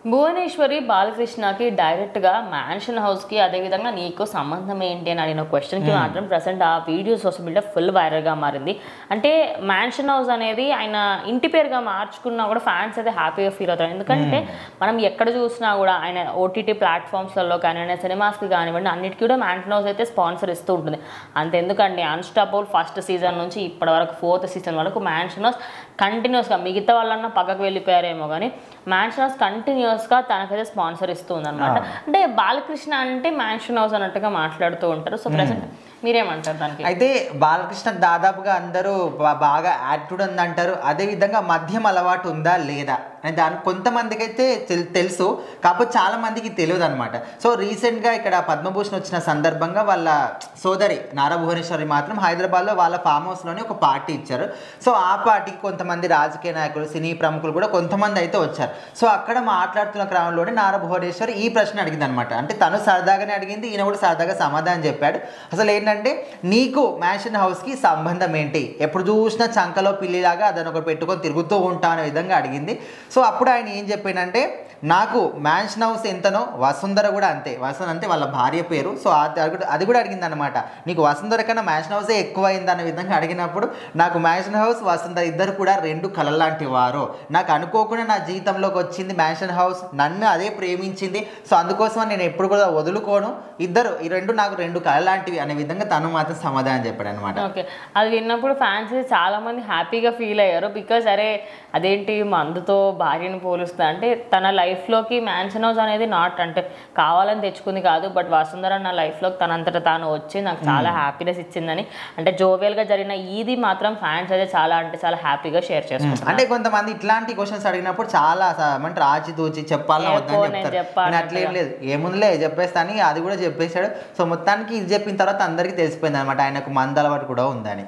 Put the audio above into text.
భువనేశ్వరి బాలకృష్ణకి డైరెక్ట్గా మ్యాన్షన్ హౌస్కి అదేవిధంగా నీకు సంబంధం ఏంటి అని అడిగిన క్వశ్చన్కి మాత్రం ప్రజెంట్ ఆ వీడియో సోషల్ మీడియా ఫుల్ వైరల్గా మారింది. అంటే మ్యాన్షన్ హౌస్ అనేది ఆయన ఇంటి పేరుగా మార్చుకున్నా కూడా ఫ్యాన్స్ అయితే హ్యాపీగా ఫీల్ అవుతారు. ఎందుకంటే మనం ఎక్కడ చూసినా కూడా ఆయన ఓటీటీ ప్లాట్ఫామ్స్లలో కానివ్వండి, సినిమాస్కి కానివ్వండి, అన్నిటికీ కూడా మ్యాన్షన్ హౌస్ అయితే స్పాన్సర్ ఇస్తూ ఉంటుంది. అంతెందుకండి, అన్స్టాపబుల్ ఫస్ట్ సీజన్ నుంచి ఇప్పటి వరకు 4th సీజన్ వరకు మ్యాన్షన్ హౌస్ కంటిన్యూస్గా, మిగతా వాళ్ళన్నా పక్కకు వెళ్ళిపోయారేమో కానీ మ్యాన్షన్ హౌస్ కంటిన్యూస్గా తనకైతే స్పాన్సర్ ఇస్తూ ఉందన్నమాట. అంటే బాలకృష్ణ అంటే మ్యాన్షన్ హౌస్ అన్నట్టుగా మాట్లాడుతూ ఉంటారు. సో ప్రెసెంట్ మీరేమంటారు దానికి? అయితే బాలకృష్ణ దాదాపుగా అందరూ బాగా యాటిట్యూడ్ ఉందంటారు. అదేవిధంగా మద్యం అలవాటు ఉందా లేదా అని దానికి కొంతమందికి అయితే తెలుసు, కాకపోతే చాలా మందికి తెలియదు అనమాట. సో రీసెంట్గా ఇక్కడ పద్మభూషణ్ వచ్చిన సందర్భంగా వాళ్ళ సోదరి నారా భువనేశ్వరి మాత్రం హైదరాబాద్లో వాళ్ళ ఫామ్ హౌస్లోనే ఒక పార్టీ ఇచ్చారు. సో ఆ పార్టీకి కొంతమంది రాజకీయ నాయకులు, సినీ ప్రముఖులు కూడా కొంతమంది అయితే వచ్చారు. సో అక్కడ మాట్లాడుతున్న క్రమంలోనే నారా భువనేశ్వరి ఈ ప్రశ్న అడిగింది అనమాట. అంటే తను సరదాగానే అడిగింది, ఈయన కూడా సరదాగా సమాధానం చెప్పాడు. అసలు ఏంటంటే, నీకు మ్యాన్షన్ హౌస్కి సంబంధం ఏంటి, ఎప్పుడు చూసినా చంకలో పిల్లిలాగా అదొక ఒకటి పెట్టుకొని తిరుగుతూ ఉంటా అనే విధంగా అడిగింది. సో అప్పుడు ఆయన ఏం చెప్పాడంటే, నాకు మ్యాన్షన్ హౌస్ ఎంతనో వసుంధర కూడా అంతే. వసుంధర వాళ్ళ భార్య పేరు. సో అది కూడా అడిగింది అనమాట. నీకు వసుంధర కన్నా మ్యాన్షన్ హౌసే ఎక్కువైంది అనే విధంగా అడిగినప్పుడు, నాకు మ్యాన్షన్ హౌస్ వసుంధర ఇద్దరు కూడా 2 కళ లాంటి వారు. నాకు అనుకోకుండా నా జీవితంలోకి వచ్చింది మ్యాన్షన్ హౌస్, నన్ను అదే ప్రేమించింది. సో అందుకోసం నేను ఎప్పుడు కూడా వదులుకోను, ఇద్దరు ఈ 2 నాకు 2 కళ లాంటివి అనే విధంగా తను మాత్రం సమాధానం చెప్పాడు అనమాట. ఓకే, అది విన్నప్పుడు ఫ్యాన్స్ చాలా మంది హ్యాపీగా ఫీల్ అయ్యారు. బికాజ్ అరే అదేంటి మందుతో భార్యను పోలుస్తా అంటే, తన లైఫ్లోకి మ్యాన్షన్ హౌస్ అనేది నాట్ అంటే కావాలని తెచ్చుకుంది కాదు, బట్ వసుంధర నా లైఫ్లోకి తనంతట తాను వచ్చి నాకు చాలా హ్యాపీనెస్ ఇచ్చిందని, అంటే జోవియల్గా జరిగిన ఇది మాత్రం ఫ్యాన్స్ అయితే చాలా అంటే చాలా హ్యాపీగా షేర్ చేసుకుంటారు. అంటే కొంతమంది ఇట్లాంటి క్వశ్చన్స్ అడిగినప్పుడు చాలా అంటే ఆచితూచి చెప్పాలని వద్దని చెప్తారు. అట్లేం లేదు, ఏముందిలే చెప్పేస్తా అని అది కూడా చెప్పేశాడు. సో మొత్తానికి ఇది చెప్పిన తర్వాత అందరికీ తెలిసిపోయింది అనమాట ఆయనకు మందు అలవాటు కూడా ఉందని.